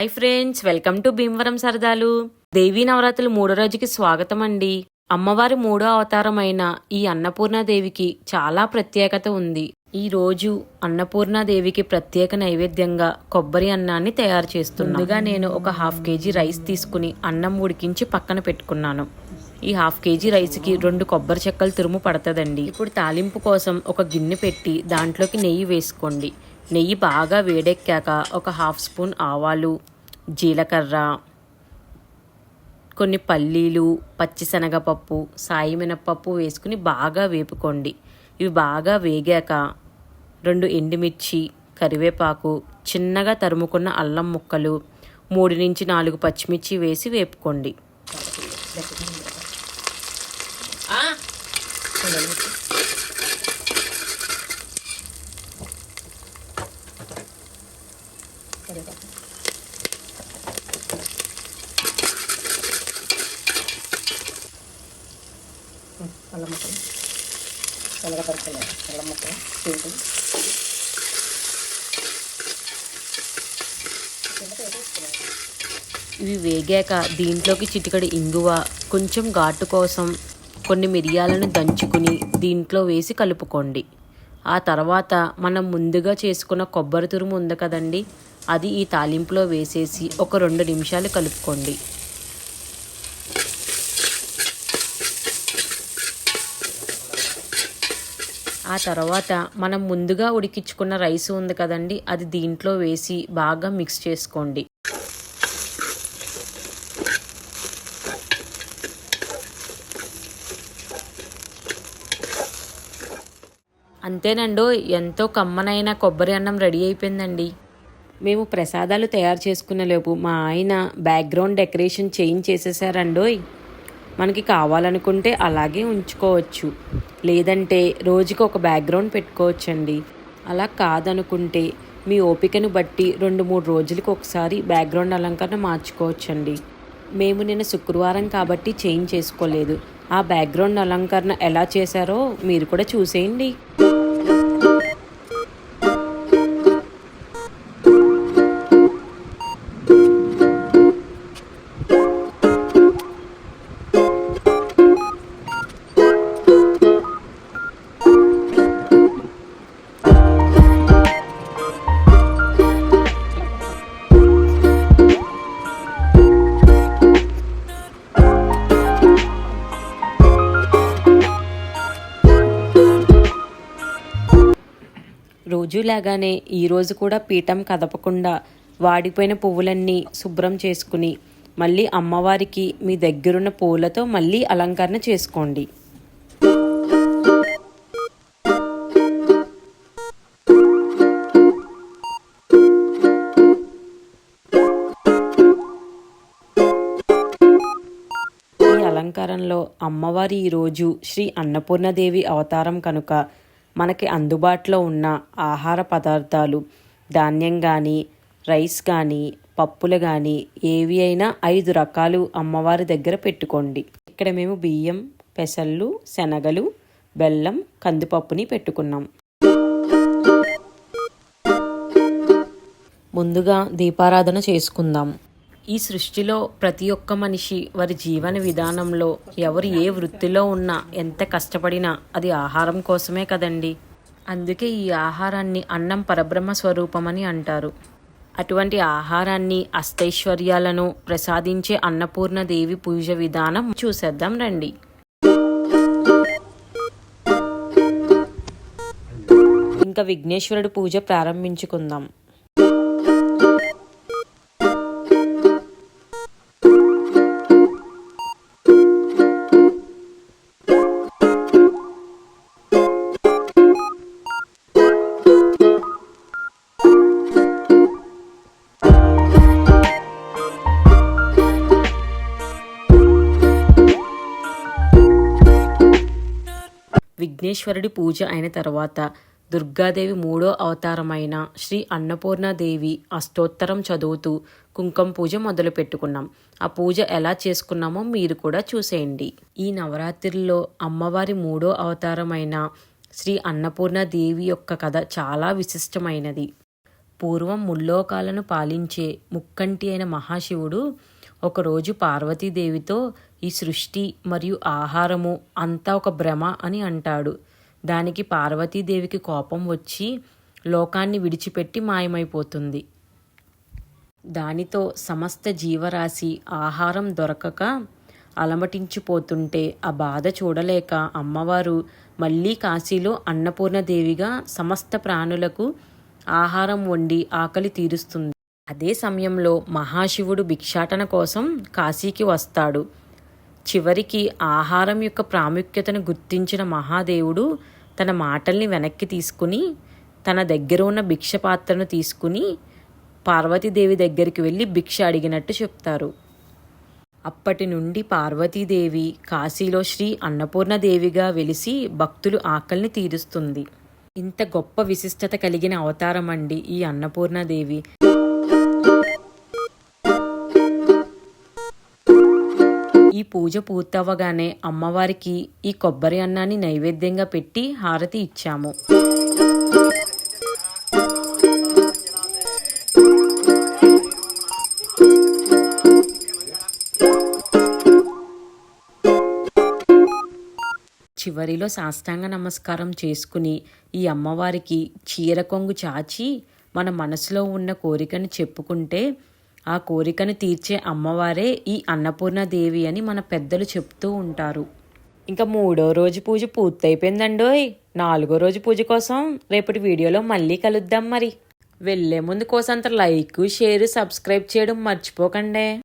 Hi friends, welcome to Bhimavaram సరదాలు. దేవీ నవరాత్రులు 3వ రోజుకి స్వాగతం అండి. అమ్మవారి 3వ అవతారమైన ఈ అన్నపూర్ణాదేవికి చాలా ప్రత్యేకత ఉంది. ఈ రోజు అన్నపూర్ణాదేవికి ప్రత్యేక నైవేద్యంగా కొబ్బరి అన్నాన్ని తయారు చేస్తున్నాను. ముందుగా నేను ఒక 1/2 kg రైస్ తీసుకుని అన్నం ఉడికించి పక్కన పెట్టుకున్నాను. ఈ 1/2 kg రైస్కి 2 కొబ్బరి చెక్కలు తురుము పడుతుందండి. ఇప్పుడు తాలింపు కోసం ఒక గిన్నె పెట్టి దాంట్లోకి నెయ్యి వేసుకోండి. నెయ్యి బాగా వేడెక్కాక ఒక 1/2 స్పూన్ ఆవాలు, జీలకర్ర, కొన్ని పల్లీలు, పచ్చిశనగపప్పు, సాయి మినపప్పు వేసుకుని బాగా వేపుకోండి. ఇవి బాగా వేగాక 2 ఎండుమిర్చి, కరివేపాకు, చిన్నగా తరుముకున్న అల్లం ముక్కలు, 3 నుంచి 4 పచ్చిమిర్చి వేసి వేపుకోండి. అల్లం ముక్కలు శనగపరుచుకున్నాను. అల్లం ముక్కలు చూడు ఇవి వేగాక దీంట్లోకి చిటికడి ఇంగువ, కొంచెం ఘాటు కోసం కొన్ని మిరియాలను దంచుకుని దీంట్లో వేసి కలుపుకోండి. ఆ తర్వాత మనం ముందుగా చేసుకున్న కొబ్బరి తురుము ఉంది కదండి, అది ఈ తాలింపులో వేసేసి ఒక 2 నిమిషాలు కలుపుకోండి. ఆ తర్వాత మనం ముందుగా ఉడికించుకున్న రైస్ ఉంది కదండి, అది దీంట్లో వేసి బాగా మిక్స్ చేసుకోండి. అంతేనండో, ఎంతో కమ్మనైన కొబ్బరి అన్నం రెడీ అయిపోయిందండి. మేము ప్రసాదాలు తయారు చేసుకునే లోపు మా ఆయన బ్యాక్గ్రౌండ్ డెకరేషన్ చేసేసారండోయ్. మనకి కావాలనుకుంటే అలాగే ఉంచుకోవచ్చు, లేదంటే రోజుకి ఒక బ్యాక్గ్రౌండ్ పెట్టుకోవచ్చండి. అలా కాదనుకుంటే మీ ఓపికను బట్టి 2-3 రోజులకు ఒకసారి బ్యాక్గ్రౌండ్ అలంకరణ మార్చుకోవచ్చండి. మేము నిన్న శుక్రవారం కాబట్టి చేంజ్ చేసుకోలేదు. ఆ బ్యాక్గ్రౌండ్ అలంకరణ ఎలా చేశారో మీరు కూడా చూసేయండి. రోజులాగానే ఈరోజు కూడా పీఠం కదపకుండా వాడిపోయిన పువ్వులన్నీ శుభ్రం చేసుకుని మళ్ళీ అమ్మవారికి మీ దగ్గరున్న పూలతో మళ్ళీ అలంకరణ చేసుకోండి. ఈ అలంకారంలో అమ్మవారి ఈరోజు శ్రీ అన్నపూర్ణదేవి అవతారం కనుక మనకి అందుబాటులో ఉన్న ఆహార పదార్థాలు, ధాన్యం కానీ, రైస్ కానీ, పప్పులు కానీ ఏవి అయినా 5 రకాలు అమ్మవారి దగ్గర పెట్టుకోండి. ఇక్కడ మేము బియ్యం, పెసళ్ళు, శనగలు, బెల్లం, కందిపప్పుని పెట్టుకున్నాం. ముందుగా దీపారాధన చేసుకుందాం. ఈ సృష్టిలో ప్రతి ఒక్క మనిషి వారి జీవన విధానంలో ఎవరు ఏ వృత్తిలో ఉన్నా, ఎంత కష్టపడినా అది ఆహారం కోసమే కదండి. అందుకే ఈ ఆహారాన్ని అన్నం పరబ్రహ్మ స్వరూపమని అంటారు. అటువంటి ఆహారాన్ని, అష్టైశ్వర్యాలను ప్రసాదించే అన్నపూర్ణదేవి పూజ విధానం చూసేద్దాం రండి. ఇంకా విఘ్నేశ్వరుడు పూజ ప్రారంభించుకుందాం. విఘ్నేశ్వరుడి పూజ అయిన తర్వాత దుర్గాదేవి 3వ అవతారమైన శ్రీ అన్నపూర్ణాదేవి అష్టోత్తరం చదువుతూ కుంకుమ పూజ మొదలు పెట్టుకున్నాం. ఆ పూజ ఎలా చేసుకున్నామో మీరు కూడా చూసేయండి. ఈ నవరాత్రిలో అమ్మవారి 3వ అవతారమైన శ్రీ అన్నపూర్ణాదేవి యొక్క కథ చాలా విశిష్టమైనది. పూర్వం ముల్లోకాలను పాలించే ముక్కంటి అయిన మహాశివుడు ఒకరోజు పార్వతీదేవితో ఈ సృష్టి మరియు ఆహారము అంతా ఒక భ్రమ అని అంటాడు. దానికి పార్వతీదేవికి కోపం వచ్చి లోకాన్ని విడిచిపెట్టి మాయమైపోతుంది. దానితో సమస్త జీవరాశి ఆహారం దొరకక అలమటించిపోతుంటే ఆ బాధ చూడలేక అమ్మవారు మళ్ళీ కాశీలో అన్నపూర్ణదేవిగా సమస్త ప్రాణులకు ఆహారం వండి ఆకలి తీరుస్తుంది. అదే సమయంలో మహాశివుడు భిక్షాటన కోసం కాశీకి వస్తాడు. చివరికి ఆహారం యొక్క ప్రాముఖ్యతను గుర్తించిన మహాదేవుడు తన మాటల్ని వెనక్కి తీసుకుని తన దగ్గర ఉన్న భిక్ష పాత్రను తీసుకుని పార్వతీదేవి దగ్గరికి వెళ్ళి భిక్ష అడిగినట్టు చెప్తారు. అప్పటి నుండి పార్వతీదేవి కాశీలో శ్రీ అన్నపూర్ణదేవిగా వెలిసి భక్తులు ఆకలిని తీరుస్తుంది. ఇంత గొప్ప విశిష్టత కలిగిన అవతారం అండి ఈ అన్నపూర్ణదేవి. ఈ పూజ పూర్తవగానే అమ్మవారికి ఈ కొబ్బరి అన్నాన్ని నైవేద్యంగా పెట్టి హారతి ఇచ్చాము. చివరిలో సాష్టాంగ నమస్కారం చేసుకుని ఈ అమ్మవారికి చీర కొంగు చాచి మన మనసులో ఉన్న కోరికను చెప్పుకుంటే ఆ కోరికను తీర్చే అమ్మవారే ఈ అన్నపూర్ణదేవి అని మన పెద్దలు చెప్తూ ఉంటారు. ఇంకా 3వ రోజు పూజ పూర్తయిపోయిందండోయ్. 4వ రోజు పూజ కోసం రేపటి వీడియోలో మళ్ళీ కలుద్దాం. మరి వెళ్ళే ముందు కోసంత లైక్, షేర్, సబ్స్క్రైబ్ చేయడం మర్చిపోకండి.